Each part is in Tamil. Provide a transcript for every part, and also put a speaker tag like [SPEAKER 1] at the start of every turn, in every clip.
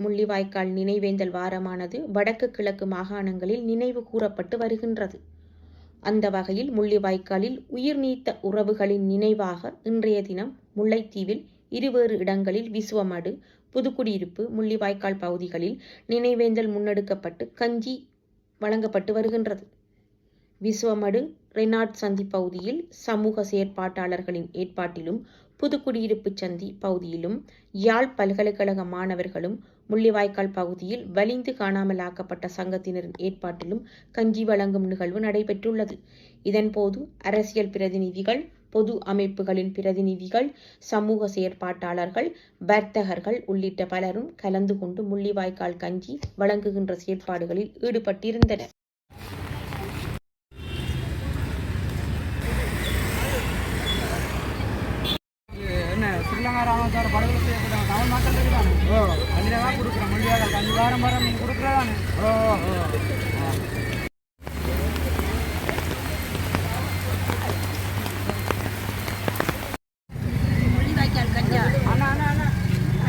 [SPEAKER 1] முள்ளிவாய்க்கால் நினைவேந்தல் வாரமானது வடக்கு கிழக்கு மாகாணங்களில் நினைவு கூறப்பட்டு வருகின்றது. அந்த வகையில் முள்ளிவாய்க்காலில் உயிர் நீத்த உறவுகளின் நினைவாக இன்றைய தினம் முல்லைத்தீவில் இருவேறு இடங்களில் விசுவமடு, புதுக்குடியிருப்பு, முள்ளிவாய்க்கால் பகுதிகளில் நினைவேந்தல் முன்னெடுக்கப்பட்டு கஞ்சி வழங்கப்பட்டு வருகின்றது. விசுவமடு ரெனாட் சந்தி பகுதியில் சமூக செயற்பாட்டாளர்களின் ஏற்பாட்டிலும், புதுக்குடியிருப்பு சந்தி பகுதியிலும் யாழ் பல்கலைக்கழக மாணவர்களும், முள்ளிவாய்க்கால் பகுதியில் வலிந்து காணாமலாக்கப்பட்ட சங்கத்தினரின் ஏற்பாட்டிலும் கஞ்சி வழங்கும் நிகழ்வு நடைபெற்றுள்ளது. இதன்போது அரசியல் பிரதிநிதிகள், பொது அமைப்புகளின் பிரதிநிதிகள், சமூக செயற்பாட்டாளர்கள், வர்த்தகர்கள் உள்ளிட்ட பலரும் கலந்து கொண்டு முள்ளிவாய்க்கால் கஞ்சி வழங்குகின்ற செயற்பாடுகளில் ஈடுபட்டிருந்தனர்.
[SPEAKER 2] ஸ்ரீலங்கா ராணுவத்தார் படுகொலை செய்யப்பட்ட தமிழ் மக்கள் இருக்கிறாங்க. அதில் தான் கொடுக்குறோம். முள்ளிவாய்க்கால் கஞ்சி வாரம் நீங்கள் கொடுக்குறதானே?
[SPEAKER 3] முள்ளிவாய்க்கால் கஞ்சா அண்ணா அண்ணா அண்ணா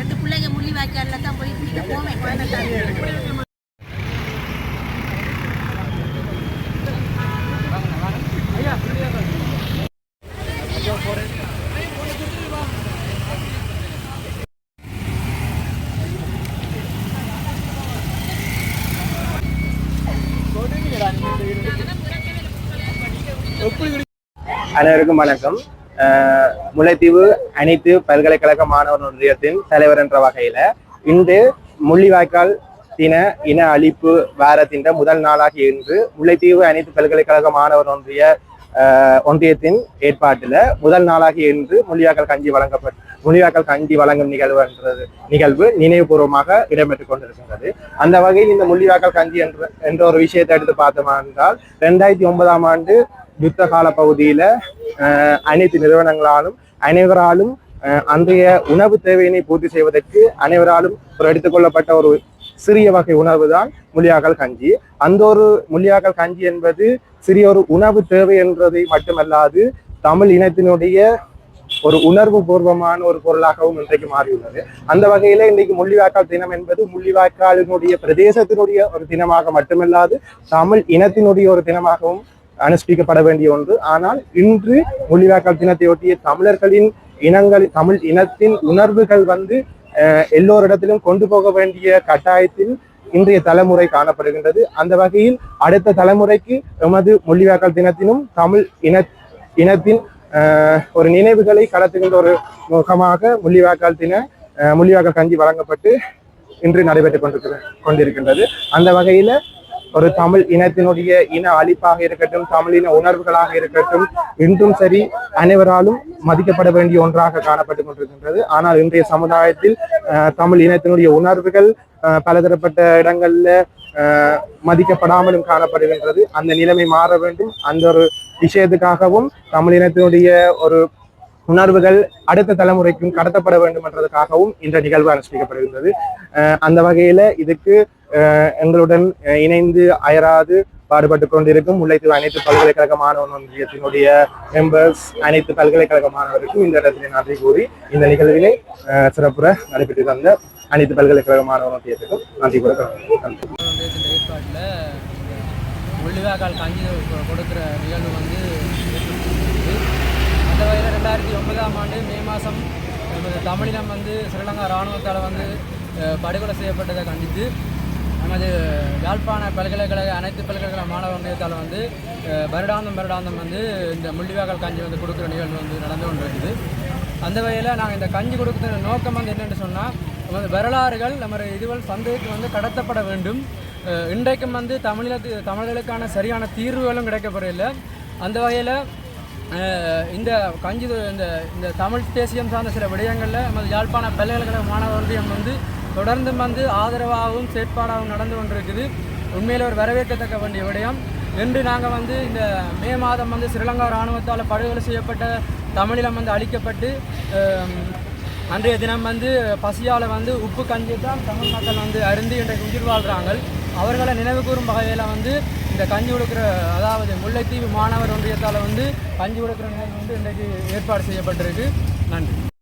[SPEAKER 3] 2 பிள்ளைங்க முள்ளிவாய்க்காலில் தான் போய் குடிக்க போவேன். குழந்தை
[SPEAKER 4] அனைவருக்கும் வணக்கம். முல்லைத்தீவு அனைத்து பல்கலைக்கழக மாணவர் ஒன்றியத்தின் தலைவர் என்ற வகையில இன்று முள்ளிவாய்க்கால் தின இன அழிப்பு வாரத்தின் முதல் நாளாகி இன்று முல்லைத்தீவு அனைத்து பல்கலைக்கழக மாணவர் ஒன்றியத்தின் ஏற்பாட்டில் முதல் நாளாகி இன்று முள்ளிவாய்க்கால் கஞ்சி வழங்கும் நிகழ்வு நினைவுபூர்வமாக இடம்பெற்றுக் கொண்டிருக்கின்றது. அந்த வகையில் இந்த முள்ளிவாய்க்கால் கஞ்சி என்ற ஒரு விஷயத்தை எடுத்து பார்த்தோம் என்றால் 2009ஆம் ஆண்டு யுத்த கால பகுதியில அனைத்து நிறுவனங்களாலும் அனைவராலும் அன்றைய உணவு தேவையினை பூர்த்தி செய்வதற்கு அனைவராலும் ஒரு எடுத்துக்கொள்ளப்பட்ட ஒரு சிறிய வகை உணவு தான் முள்ளிவாய்க்கால் கஞ்சி. அந்த ஒரு முள்ளிவாய்க்கால் கஞ்சி என்பது சிறிய ஒரு உணவு தேவை என்றதை மட்டுமல்லாது தமிழ் இனத்தினுடைய ஒரு உணர்வு பூர்வமான ஒரு பொருளாகவும் இன்றைக்கு மாறியுள்ளது. அந்த வகையில இன்றைக்கு முள்ளிவாய்க்கால் தினம் என்பது முள்ளிவாய்க்காலினுடைய பிரதேசத்தினுடைய ஒரு தினமாக மட்டுமல்லாது தமிழ் இனத்தினுடைய ஒரு தினமாகவும் அனுஷ்டிக்கப்பட வேண்டிய ஒன்று. ஆனால் இன்று முள்ளிவாய்க்கால் தினத்தையொட்டிய தமிழ் இனத்தின் உணர்வுகள் எல்லோரிடத்திலும் கொண்டு போக வேண்டிய கட்டாயத்தில் இன்றைய தலைமுறை காணப்படுகின்றது. அந்த வகையில் அடுத்த தலைமுறைக்கு எமது முள்ளிவாய்க்கால் தினத்தினும் தமிழ் இனத்தின் ஒரு நினைவுகளை கடத்துகின்ற ஒரு முகமாக முள்ளிவாய்க்கால் கஞ்சி வழங்கப்பட்டு இன்று நடைபெற்றுக் கொண்டிருக்கின்றது. அந்த வகையில ஒரு தமிழ் இனத்தினுடைய இன அழிப்பாக இருக்கட்டும், தமிழின உணர்வுகளாக இருக்கட்டும், இன்றும் சரி அனைவராலும் மதிக்கப்பட வேண்டிய ஒன்றாக காணப்பட்டுக் கொண்டிருக்கின்றது. ஆனால் இன்றைய சமுதாயத்தில் தமிழ் இனத்தினுடைய உணர்வுகள் பலதரப்பட்ட இடங்கள்ல மதிக்கப்படாமலும் காணப்படுகின்றது. அந்த நிலைமை மாற வேண்டும். அந்த ஒரு விஷயத்துக்காகவும் தமிழ் இனத்தினுடைய ஒரு உணர்வுகள் அடுத்த தலைமுறைக்கும் கடத்தப்பட வேண்டும் என்றதுக்காகவும் இந்த நிகழ்வு அனுஷ்டிக்கப்படுகின்றது. அந்த வகையில இதுக்கு எங்களுடன் இணைந்து அயராது பாடுபட்டு கொண்டிருக்கும் முல்லைத்தீவு அனைத்து பல்கலைக்கழக மாணவர் ஒன்றியத்தினுடைய மெம்பர்ஸ், அனைத்து பல்கலைக்கழக மாணவருக்கும் இந்த இடத்திலே நன்றி கூறி இந்த நிகழ்வினை சிறப்புற நடைபெற்று தந்த அனைத்து பல்கலைக்கழக மாணவர் ஒன்றியத்துக்கும் நன்றி கூற
[SPEAKER 2] ஏற்பாட்டில் முள்ளிவாய்க்கால் கஞ்சி கொடுக்குற நிகழ்வு அந்த வகையில் 2009ஆம் ஆண்டு மே மாதம் தமிழினம் ஸ்ரீலங்கா இராணுவத்தால் படுகொலை செய்யப்பட்டதை கண்டித்து நமது யாழ்ப்பாண பல்கலைக்கழக அனைத்து பல்கலைக்கழக மாணவர் ஒன்றியத்தால் வருடாந்தம் இந்த முள்ளிவாய்க்கால் கஞ்சி கொடுக்குற நிகழ்வு நடந்து கொண்டிருக்குது. அந்த வகையில் நாங்கள் இந்த கஞ்சி கொடுக்குற நோக்கம் என்னென்னு சொன்னால், வரலாறுகள் நம்ம இதுவரை சந்தைக்கு கடத்தப்பட வேண்டும். இன்றைக்கும் தமிழர்களுக்கான சரியான தீர்வுகளும் கிடைக்கப்படவில்லை. அந்த வகையில் இந்த கஞ்சி இந்த தமிழ் தேசியம் சார்ந்த சில விடயங்களில் நமது யாழ்ப்பாண பல்கலைக்கழக மாணவர் ஒன்றியம் தொடர்ந்து ஆதரவாகவும் செயற்பாடாகவும் நடந்து கொண்டிருக்குது. உண்மையில் ஒரு வரவேற்கத்தக்க வேண்டிய விடயம். இன்று நாங்கள் இந்த மே மாதம் ஸ்ரீலங்கா இராணுவத்தால் படுகொலை செய்யப்பட்ட தமிழிலம் அழிக்கப்பட்டு அன்றைய தினம் பசியால் உப்பு கஞ்சி தான் தமிழ் மக்கள் அருந்தி இன்றைக்கு உயிர் வாழ்கிறாங்க. அவர்களை நினைவு கூறும் வகையில் இந்த கஞ்சி கொடுக்குற, அதாவது முல்லைத்தீவு மாணவர் ஒன்றியத்தால் கஞ்சி கொடுக்குற நிகழ்வு இன்றைக்கு ஏற்பாடு செய்யப்பட்டிருக்கு. நன்றி.